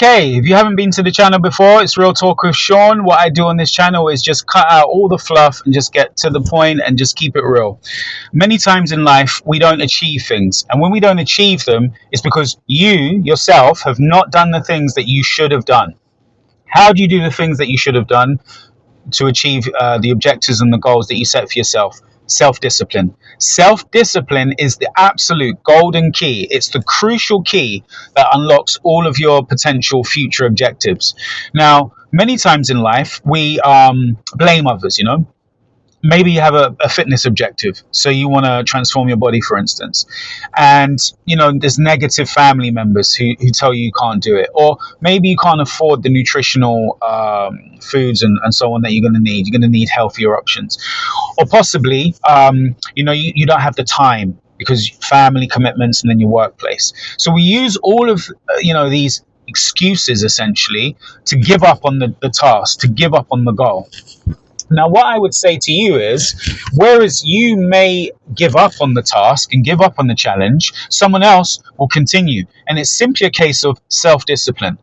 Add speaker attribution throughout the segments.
Speaker 1: Okay, if you haven't been to the channel before, it's Real Talk with Sean. What I do on this channel is just cut out all the fluff and just get to the point and just keep it real. Many times in life, we don't achieve things. And when we don't achieve them, it's because you, yourself, have not done the things that you should have done. How do you do the things that you should have done to achieve the objectives and the goals that you set for yourself? Self-discipline. Self-discipline is the absolute golden key. It's the crucial key that unlocks all of your potential future objectives. Now, many times in life, we blame others, maybe you have a fitness objective, so you want to transform your body, for instance, and there's negative family members who tell you can't do it, or maybe you can't afford the nutritional foods and so on that you're going to need healthier options, or possibly you don't have the time because family commitments and then your workplace. So we use all of these excuses essentially to give up on the task, to give up on the goal. Now, what I would say to you is, whereas you may give up on the task and give up on the challenge, someone else will continue. And it's simply a case of self-discipline.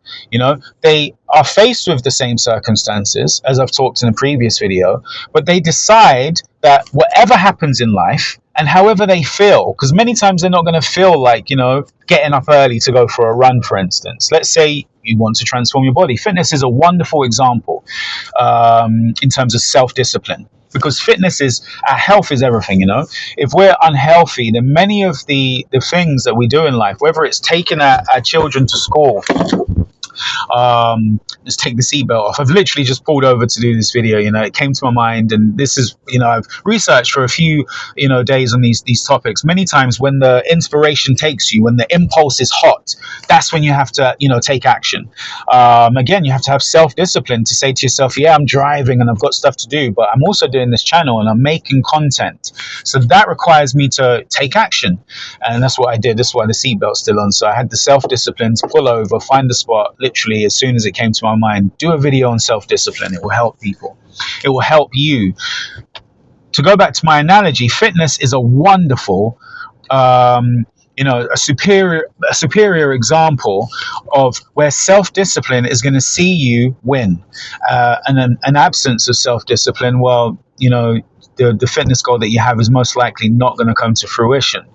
Speaker 1: They are faced with the same circumstances, as I've talked in a previous video, but they decide that whatever happens in life and however they feel, because many times they're not going to feel like, getting up early to go for a run, for instance. Let's say you want to transform your body. Fitness is a wonderful example in terms of self-discipline, because fitness is, our health is everything. If we're unhealthy, then many of the things that we do in life, whether it's taking our children to school, let's take the seatbelt off. I've literally just pulled over to do this video. It came to my mind, and this is, I've researched for a few, days on these topics. Many times when the inspiration takes you, when the impulse is hot, that's when you have to, take action. Again, you have to have self-discipline to say to yourself, yeah, I'm driving and I've got stuff to do, but I'm also doing this channel and I'm making content. So that requires me to take action. And that's what I did. That's why the seatbelt's still on. So I had the self-discipline to pull over, find the spot, literally as soon as it came to my mind, do a video on self-discipline. It will help people. It will help you. To go back to my analogy, fitness is a wonderful, a superior example of where self-discipline is going to see you win. And then an absence of self-discipline, well, the fitness goal that you have is most likely not going to come to fruition,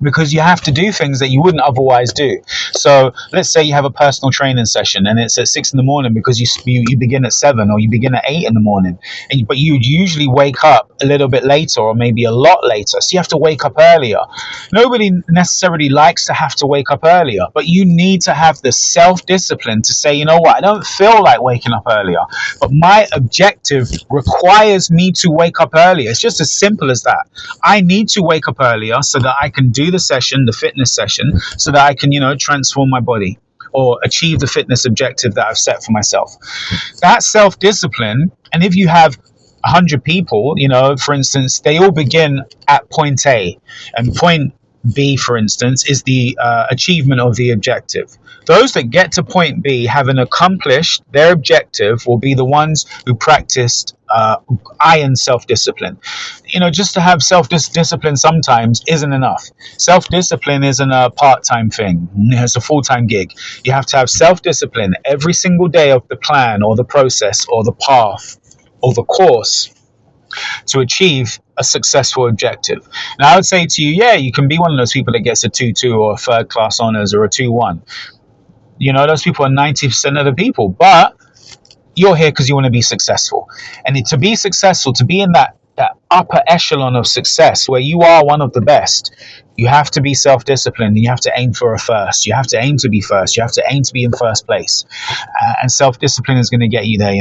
Speaker 1: because you have to do things that you wouldn't otherwise do. So let's say you have a personal training session and it's at 6 in the morning because you begin at 7, or you begin at 8 in the morning, but you usually wake up a little bit later, or maybe a lot later. So you have to wake up earlier. Nobody necessarily likes to have to wake up earlier, but you need to have the self-discipline to say, you know what, I don't feel like waking up earlier, but my objective requires me to wake up earlier. It's just as simple as that. I need to wake up earlier so that I can do the fitness session, so that I can, transform my body or achieve the fitness objective that I've set for myself. That's self-discipline. And if you have 100 people, for instance, they all begin at point A, and point B, for instance, is the achievement of the objective. Those that get to point B, having accomplished their objective, will be the ones who practiced iron self-discipline. Just to have self-discipline sometimes isn't enough. Self-discipline isn't a part-time thing. It's a full-time gig. You have to have self-discipline every single day of the plan, or the process, or the path, or the course, to achieve a successful objective. Now, I would say to you, yeah, you can be one of those people that gets a 2-2 or a third class honors or a 2-1. Those people are 90% of the people, but you're here because you want to be successful. And to be successful, to be in that upper echelon of success where you are one of the best, you have to be self-disciplined, and you have to aim for a first. You have to aim to be first. You have to aim to be in first place. And self-discipline is going to get you there,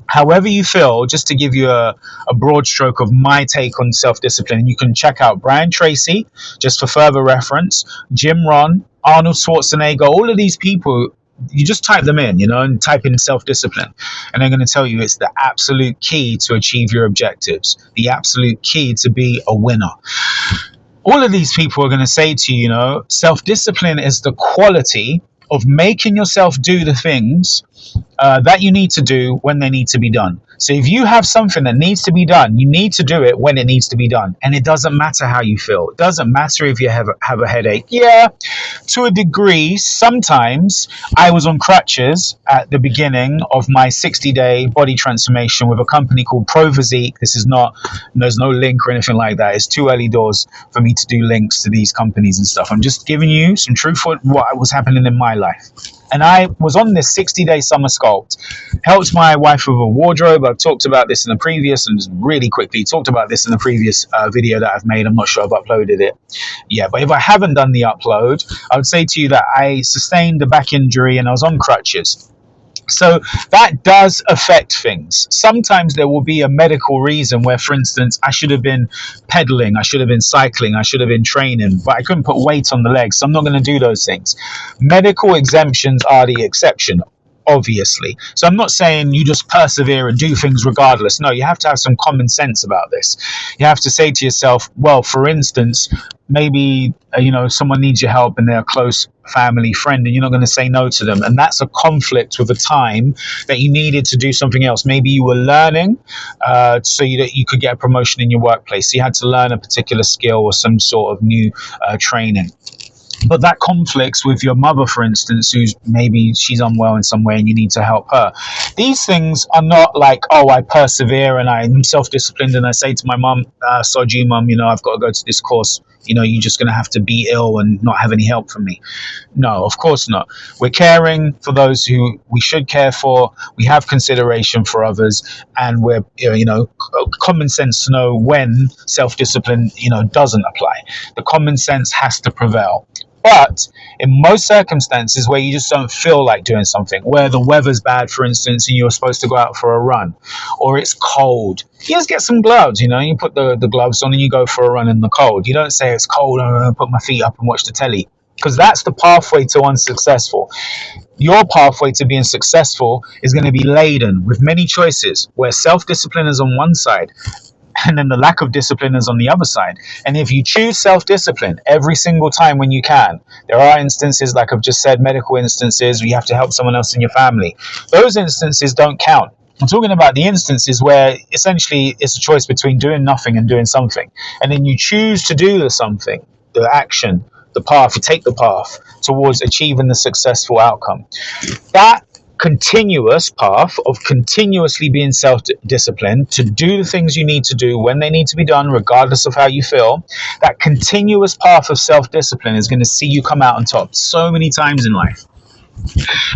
Speaker 1: However you feel, just to give you a broad stroke of my take on self-discipline, you can check out Brian Tracy, just for further reference, Jim Rohn, Arnold Schwarzenegger, all of these people. You just type them in, and type in self-discipline, and they're going to tell you it's the absolute key to achieve your objectives, the absolute key to be a winner. All of these people are going to say to you, self-discipline is the quality of making yourself do the things that you need to do when they need to be done. So if you have something that needs to be done, you need to do it when it needs to be done. And it doesn't matter how you feel. It doesn't matter if you have a headache. Yeah, to a degree, sometimes I was on crutches at the beginning of my 60-day body transformation with a company called Physique. This is not, there's no link or anything like that. It's too early doors for me to do links to these companies and stuff. I'm just giving you some truth for what was happening in my life. And I was on this 60-day summer sculpt, helped my wife with a wardrobe. I've talked about this in the previous, and just really quickly talked about this in the previous video that I've made. I'm not sure I've uploaded it yet, but if I haven't done the upload, I would say to you that I sustained a back injury and I was on crutches. So that does affect things. Sometimes there will be a medical reason where, for instance, I should have been pedaling, I should have been cycling, I should have been training, but I couldn't put weight on the legs, so I'm not going to do those things. Medical exemptions are the exception, obviously. So I'm not saying you just persevere and do things regardless. No, you have to have some common sense about this. You have to say to yourself, well, for instance, maybe someone needs your help and they're a close family friend, and you're not going to say no to them, and that's a conflict with a time that you needed to do something else. Maybe you were learning so you could get a promotion in your workplace, so you had to learn a particular skill or some sort of new training. But that conflicts with your mother, for instance, who's maybe she's unwell in some way and you need to help her. These things are not like, oh, I persevere and I'm self-disciplined and I say to my mum, sod you, mum, I've got to go to this course. You're just going to have to be ill and not have any help from me. No, of course not. We're caring for those who we should care for. We have consideration for others, and we're, common sense to know when self-discipline, doesn't apply. The common sense has to prevail. But in most circumstances where you just don't feel like doing something, where the weather's bad, for instance, and you're supposed to go out for a run, or it's cold, you just get some gloves, you put the gloves on and you go for a run in the cold. You don't say it's cold, I'm going to put my feet up and watch the telly, because that's the pathway to unsuccessful. Your pathway to being successful is going to be laden with many choices, where self-discipline is on one side, and then the lack of discipline is on the other side. And if you choose self-discipline every single time when you can, there are instances, like I've just said, medical instances where you have to help someone else in your family. Those instances don't count. I'm talking about the instances where essentially it's a choice between doing nothing and doing something. And then you choose to do the something, the action, the path, you take the path towards achieving the successful outcome. That continuous path of continuously being self-disciplined to do the things you need to do when they need to be done, regardless of how you feel, that continuous path of self-discipline is going to see you come out on top so many times in life.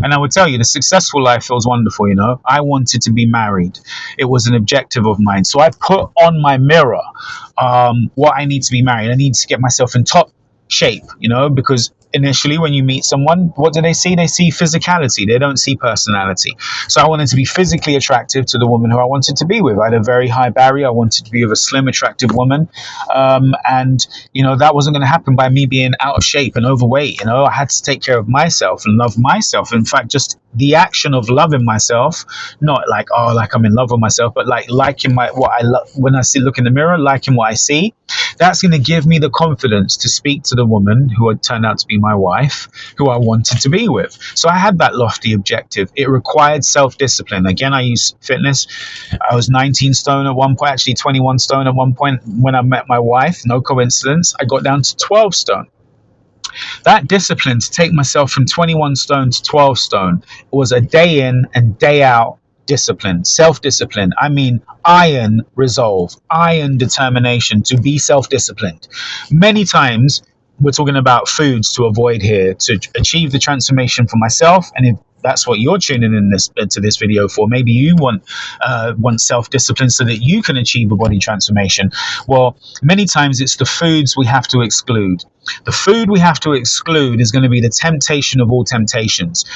Speaker 1: And I would tell you, the successful life feels wonderful. I wanted to be married. It was an objective of mine. So I put on my mirror what I need to be married. I need to get myself in top shape, because initially when you meet someone, what do they see? They see physicality. They don't see personality. So I wanted to be physically attractive to the woman who I wanted to be with. I had a very high barrier. I wanted to be with a slim, attractive woman. And that wasn't going to happen by me being out of shape and overweight. I had to take care of myself and love myself. In fact, just the action of loving myself, not like, oh, like I'm in love with myself, but like liking what I love. When I look in the mirror, liking what I see, that's going to give me the confidence to speak to the woman who had turned out to be my wife, who I wanted to be with. So I had that lofty objective. It required self-discipline. Again, I use fitness. I was 19 stone at one point, actually 21 stone at one point when I met my wife. No coincidence. I got down to 12 stone. That discipline to take myself from 21 stone to 12 stone was a day in and day out discipline, self-discipline. I mean, iron resolve, iron determination to be self-disciplined. Many times we're talking about foods to avoid here to achieve the transformation for myself. And if that's what you're tuning in to this video for, maybe you want self-discipline so that you can achieve a body transformation. Well, many times it's the foods we have to exclude. The food we have to exclude is going to be the temptation of all temptations.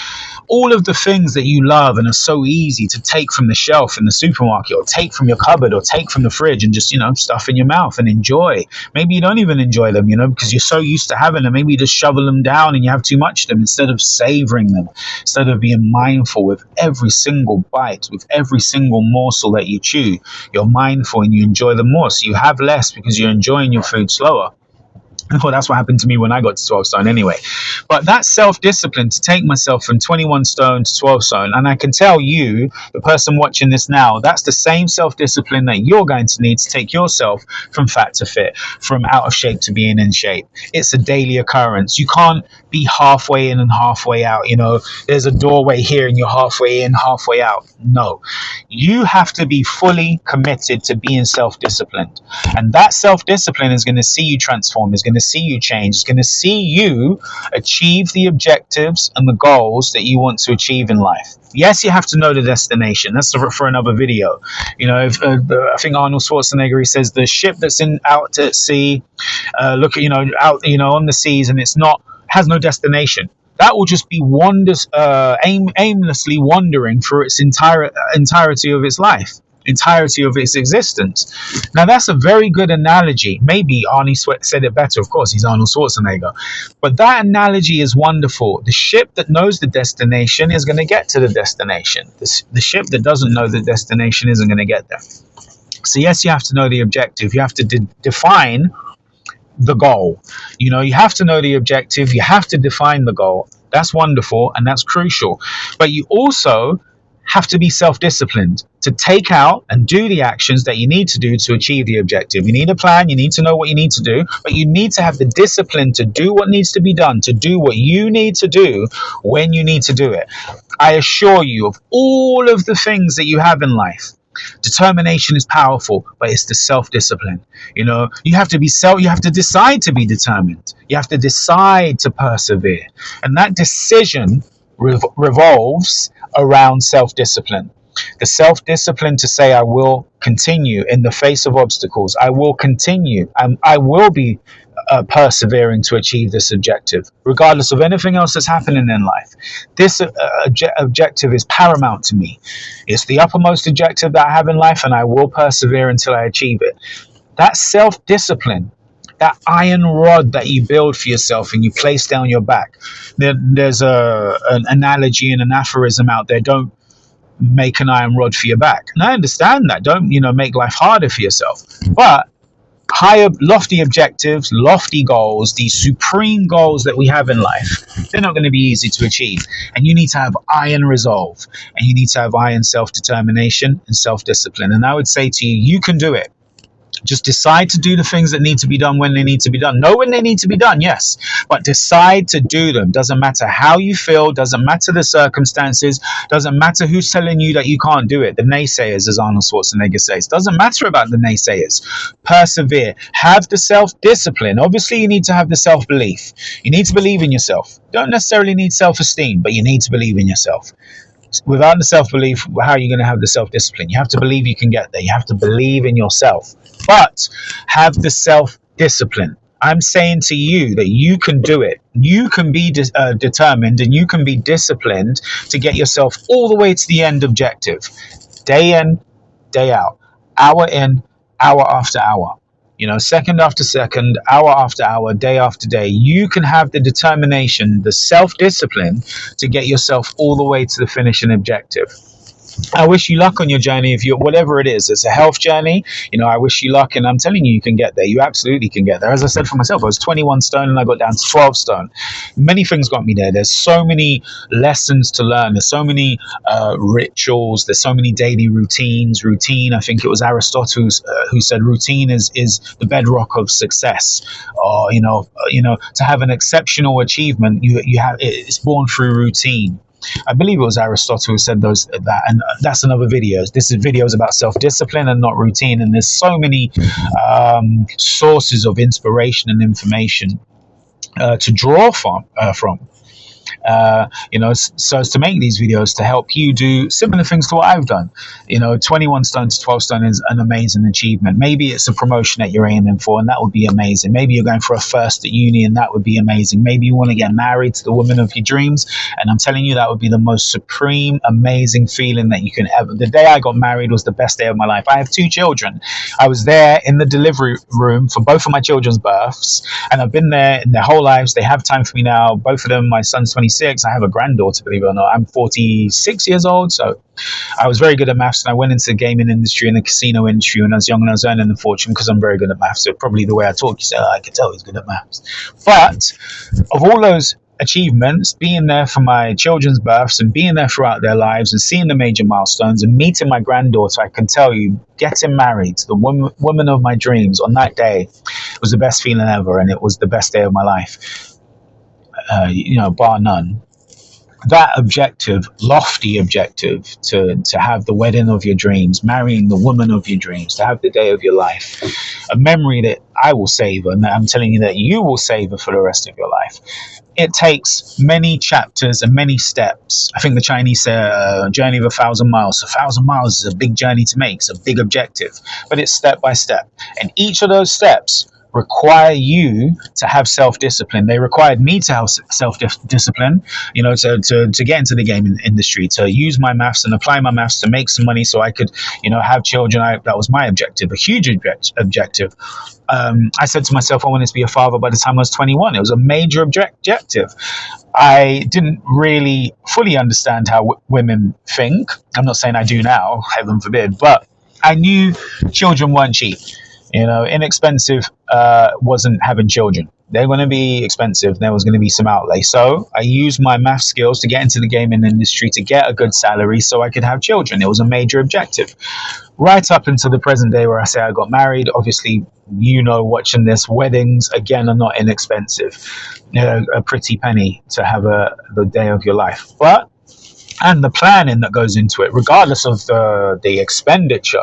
Speaker 1: All of the things that you love and are so easy to take from the shelf in the supermarket, or take from your cupboard, or take from the fridge and just, stuff in your mouth and enjoy. Maybe you don't even enjoy them, because you're so used to having them. Maybe you just shovel them down and you have too much of them instead of savoring them, instead of being mindful with every single bite, with every single morsel that you chew. You're mindful and you enjoy them more. So you have less because you're enjoying your food slower. Well, that's what happened to me when I got to 12 stone anyway. But that self-discipline to take myself from 21 stone to 12 stone, and I can tell you, the person watching this now, that's the same self-discipline that you're going to need to take yourself from fat to fit, from out of shape to being in shape. It's a daily occurrence. You can't be halfway in and halfway out. You know, there's a doorway here and you're halfway in, halfway out. No, you have to be fully committed to being self-disciplined. And that self-discipline is going to see you transform, is going to see you change, is going to see you achieve the objectives and the goals that you want to achieve in life. Yes, you have to know the destination. That's for another video. You know, I think Arnold Schwarzenegger, he says the ship that's out at sea, look at, out, on the seas, and it's not, has no destination. That will just be aimlessly wandering through its entirety of its life, entirety of its existence. Now, that's a very good analogy. Maybe Arnie said it better. Of course, he's Arnold Schwarzenegger. But that analogy is wonderful. The ship that knows the destination is going to get to the destination. The ship that doesn't know the destination isn't going to get there. So yes, you have to know the objective. You have to define the goal. You have to know the objective. You have to define the goal. That's wonderful and that's crucial. But you also have to be self-disciplined to take out and do the actions that you need to do to achieve the objective. You need a plan, you need to know what you need to do, but you need to have the discipline to do what needs to be done, to do what you need to do when you need to do it. I assure you, of all of the things that you have in life, determination is powerful, but it's the self-discipline. You have to you have to decide to be determined. You have to decide to persevere. And that decision revolves around self-discipline. The self-discipline to say, I will continue in the face of obstacles. I will continue. I will be persevering to achieve this objective, regardless of anything else that's happening in life. This objective is paramount to me. It's the uppermost objective that I have in life, and I will persevere until I achieve it. That self-discipline, that iron rod that you build for yourself and you place down your back. There's an analogy and an aphorism out there: don't make an iron rod for your back. And I understand that. Don't make life harder for yourself. But higher, lofty objectives, lofty goals, these supreme goals that we have in life, they're not going to be easy to achieve. And you need to have iron resolve, and you need to have iron self-determination and self-discipline. And I would say to you, you can do it. Just decide to do the things that need to be done when they need to be done. Know when they need to be done, yes, but decide to do them. Doesn't matter how you feel, doesn't matter the circumstances, doesn't matter who's telling you that you can't do it. The naysayers, as Arnold Schwarzenegger says. Doesn't matter about the naysayers. Persevere. Have the self-discipline. Obviously, you need to have the self-belief. You need to believe in yourself. You don't necessarily need self-esteem, but you need to believe in yourself. Without the self-belief, how are you going to have the self-discipline? You have to believe you can get there. You have to believe in yourself. But have the self-discipline. I'm saying to you that you can do it. You can be determined, and you can be disciplined to get yourself all the way to the end objective. Day in, day out. Hour in, hour after hour. Second after second, hour after hour, day after day. You can have the determination, the self-discipline to get yourself all the way to the finishing objective. I wish you luck on your journey. If whatever it is, it's a health journey. I wish you luck, and I'm telling you, you can get there. You absolutely can get there. As I said for myself, I was 21 stone and I got down to 12 stone. Many things got me there. There's so many lessons to learn. There's so many rituals. There's so many daily routines. Routine, I think it was Aristotle who said routine is the bedrock of success. Or to have an exceptional achievement, you have it's born through routine. I believe it was Aristotle who said that, and that's another video. This is videos about self-discipline and not routine, and there's so many sources of inspiration and information to draw from. So as to make these videos to help you do similar things to what I've done. 21 stone to 12 stone is an amazing achievement. Maybe it's a promotion that you're aiming for, and that would be amazing. Maybe you're going for a first at uni, and that would be amazing. Maybe you want to get married to the woman of your dreams, and I'm telling you, that would be the most supreme, amazing feeling that you can ever. The day I got married was the best day of my life. I have 2 children. I was there in the delivery room for both of my children's births, and I've been there in their whole lives. They have time for me now. Both of them, my son's 26. I have a granddaughter, believe it or not. I'm 46 years old, so I was very good at maths, and I went into the gaming industry and the casino industry when I was young, and I was earning a fortune because I'm very good at maths. So probably the way I talk, you say, I can tell he's good at maths. But of all those achievements, being there for my children's births and being there throughout their lives and seeing the major milestones and meeting my granddaughter, I can tell you, getting married to the woman of my dreams on that day was the best feeling ever, and it was the best day of my life, bar none. That objective, lofty objective, to have the wedding of your dreams, marrying the woman of your dreams, to have the day of your life, a memory that I will savor, and I'm telling you that you will savor for the rest of your life. It takes many chapters and many steps. I think the Chinese say a journey of 1,000 miles. 1,000 miles is a big journey to make. It's a big objective, but it's step by step. And each of those steps require you to have self-discipline. They required me to have self-discipline, to get into the gaming industry, to use my maths and apply my maths to make some money so I could, have children. That was my objective, a huge objective. I said to myself, I wanted to be a father by the time I was 21. It was a major objective. I didn't really fully understand how women think. I'm not saying I do now, heaven forbid, but I knew children weren't cheap. Inexpensive wasn't having children. They're going to be expensive. There was going to be some outlay. So I used my math skills to get into the gaming industry, to get a good salary so I could have children. It was a major objective. Right up until the present day where I say I got married. Obviously, watching this, weddings, again, are not inexpensive. A pretty penny to have the day of your life. And the planning that goes into it, regardless of the expenditure.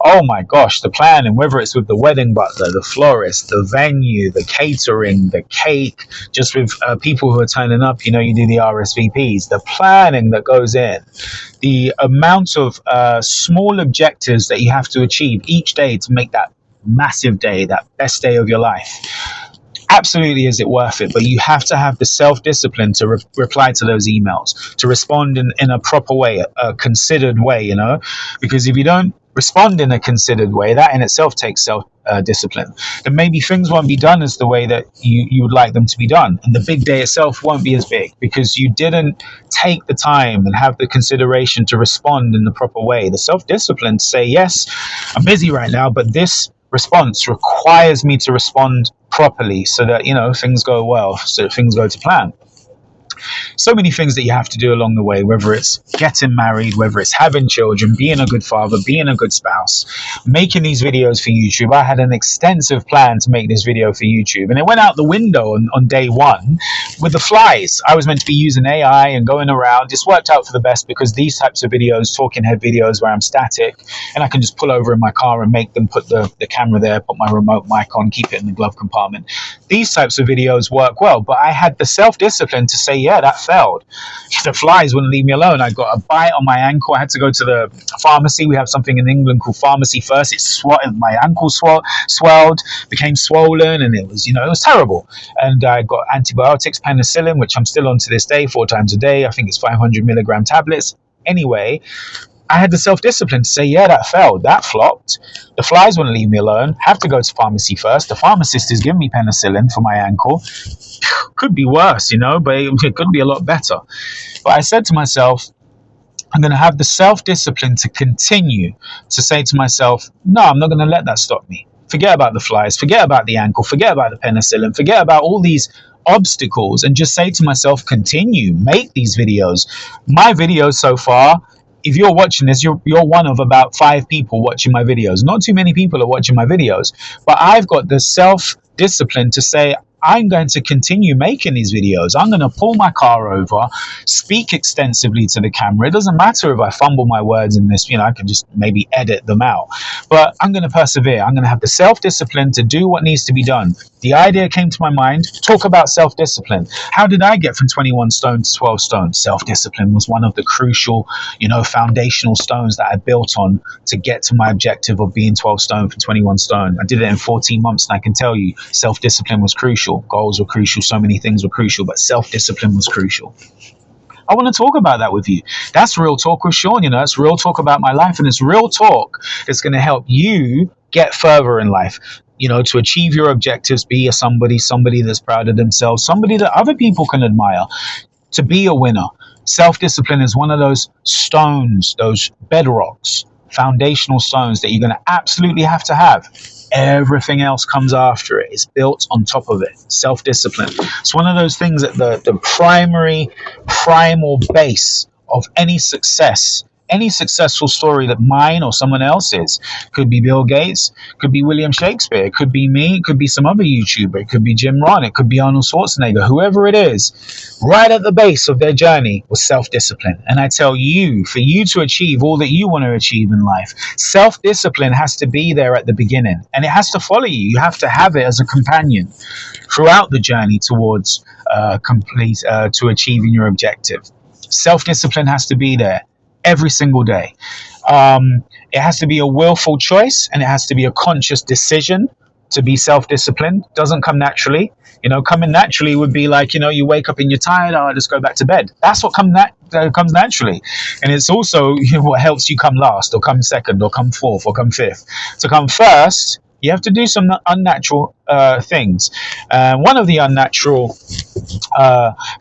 Speaker 1: Oh my gosh, the planning, whether it's with the wedding butler, the florist, the venue, the catering, the cake, just with people who are turning up, you do the RSVPs, the planning that goes in, the amount of small objectives that you have to achieve each day to make that massive day, that best day of your life. Absolutely, is it worth it? But you have to have the self-discipline to reply to those emails, to respond in a proper way, a considered way, because if you don't respond in a considered way, that in itself takes self-discipline. Then maybe things won't be done as the way that you would like them to be done. And the big day itself won't be as big because you didn't take the time and have the consideration to respond in the proper way. The self-discipline to say, yes, I'm busy right now, but this response requires me to respond properly so that things go well, so that things go to plan. So many things that you have to do along the way, whether it's getting married, whether it's having children, being a good father, being a good spouse, making these videos for YouTube. I had an extensive plan to make this video for YouTube, and it went out the window on day one with the flies. I was meant to be using AI and going around. This worked out for the best because these types of videos, talking head videos where I'm static and I can just pull over in my car and make them, put the camera there, put my remote mic on, keep it in the glove compartment. These types of videos work well, but I had the self-discipline to say, yeah, that failed. The flies wouldn't leave me alone. I got a bite on my ankle. I had to go to the pharmacy. We have something in England called Pharmacy First. My ankle swelled, became swollen, and it was terrible. And I got antibiotics, penicillin, which I'm still on to this day, 4 times a day. I think it's 500 milligram tablets. Anyway, I had the self-discipline to say, yeah, that failed. That flopped. The flies wouldn't leave me alone. Have to go to Pharmacy First. The pharmacist is giving me penicillin for my ankle. Could be worse, but it could be a lot better. But I said to myself, I'm going to have the self-discipline to continue to say to myself, no, I'm not going to let that stop me. Forget about the flies, forget about the ankle, forget about the penicillin, forget about all these obstacles, and just say to myself, continue, make these videos. My videos so far, if you're watching this, you're one of about 5 people watching my videos. Not too many people are watching my videos, but I've got the self-discipline to say, I'm going to continue making these videos. I'm going to pull my car over, speak extensively to the camera. It doesn't matter if I fumble my words in this, I can just maybe edit them out. But I'm going to persevere. I'm going to have the self-discipline to do what needs to be done. The idea came to my mind, talk about self-discipline. How did I get from 21 stone to 12 stone? Self-discipline was one of the crucial, foundational stones that I built on to get to my objective of being 12 stone for 21 stone. I did it in 14 months, and I can tell you, self-discipline was crucial. Goals were crucial. So many things were crucial, but self-discipline was crucial. I want to talk about that with you. That's real talk with Sean. It's real talk about my life, and it's real talk that's going to help you get further in life. To achieve your objectives, be somebody that's proud of themselves, somebody that other people can admire. to be a winner. Self-discipline is one of those stones, those bedrocks, foundational stones that you're going to absolutely have to have. Everything else comes after it. It's built on top of it. Self-discipline. It's one of those things that the primary, primal base of any success, any successful story that mine or someone else's, could be Bill Gates, could be William Shakespeare, it could be me, it could be some other YouTuber, it could be Jim Rohn, it could be Arnold Schwarzenegger, whoever it is, right at the base of their journey was self-discipline. And I tell you, for you to achieve all that you want to achieve in life, self-discipline has to be there at the beginning, and it has to follow you. You have to have it as a companion throughout the journey towards to achieving your objective. Self-discipline has to be there every single day. It has to be a willful choice, and it has to be a conscious decision to be self-disciplined. Doesn't come naturally. Coming naturally would be like, you wake up and you're tired, oh, just go back to bed. That's what comes naturally. And it's also what helps you come last, or come second, or come fourth, or come fifth. To come first, you have to do some unnatural things. One of the unnatural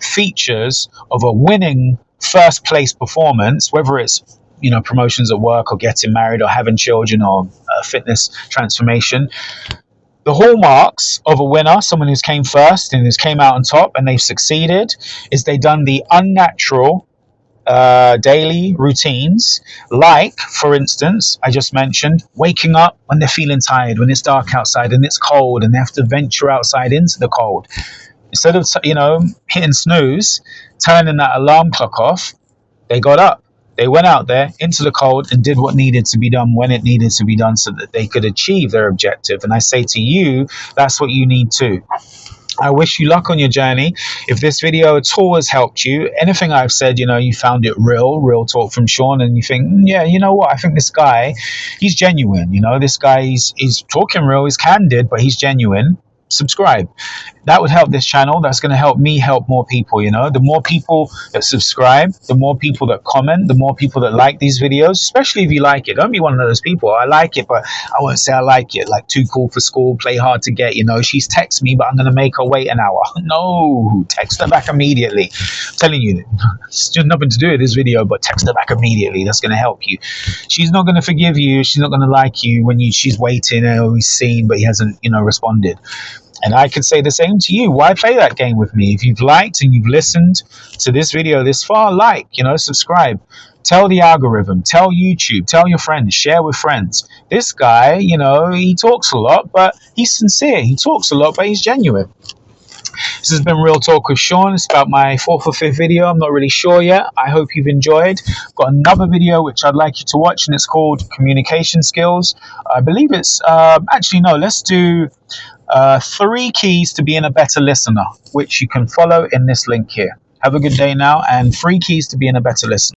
Speaker 1: features of a winning first place performance, whether it's promotions at work, or getting married, or having children, or fitness transformation, the hallmarks of a winner, someone who's came first and who's came out on top and they've succeeded, is they've done the unnatural daily routines, like, for instance, I just mentioned waking up when they're feeling tired, when it's dark outside and it's cold and they have to venture outside into the cold. Instead of hitting snooze, turning that alarm clock off, they got up. They went out there into the cold and did what needed to be done when it needed to be done, so that they could achieve their objective. And I say to you, that's what you need too. I wish you luck on your journey. If this video at all has helped you, anything I've said, you found it real talk from Sean, and you think, yeah, you know what? I think this guy, he's genuine. This guy, he's talking real, he's candid, but he's genuine. Subscribe. That would help this channel. That's going to help me help more people. The more people that subscribe, the more people that comment, the more people that like these videos, especially if you like it. Don't be one of those people, I like it, but I won't say I like it, like too cool for school, play hard to get. She's text me, but I'm going to make her wait an hour. No, text her back immediately. I'm telling you, it's just nothing to do with this video, but text her back immediately. That's going to help you. She's not going to forgive you. She's not going to like you when she's waiting and he's seen, but he hasn't, responded. And I could say the same to you. Why play that game with me? If you've liked and you've listened to this video this far, subscribe. Tell the algorithm, tell YouTube, tell your friends, share with friends. This guy, he talks a lot, but he's sincere. He talks a lot, but he's genuine. This has been Real Talk with Sean. It's about my 4th or 5th video. I'm not really sure yet. I hope you've enjoyed. I've got another video which I'd like you to watch, and it's called Communication Skills. I believe it's, actually, no, let's do 3 keys to being a better listener, which you can follow in this link here. Have a good day now, and 3 keys to being a better listener.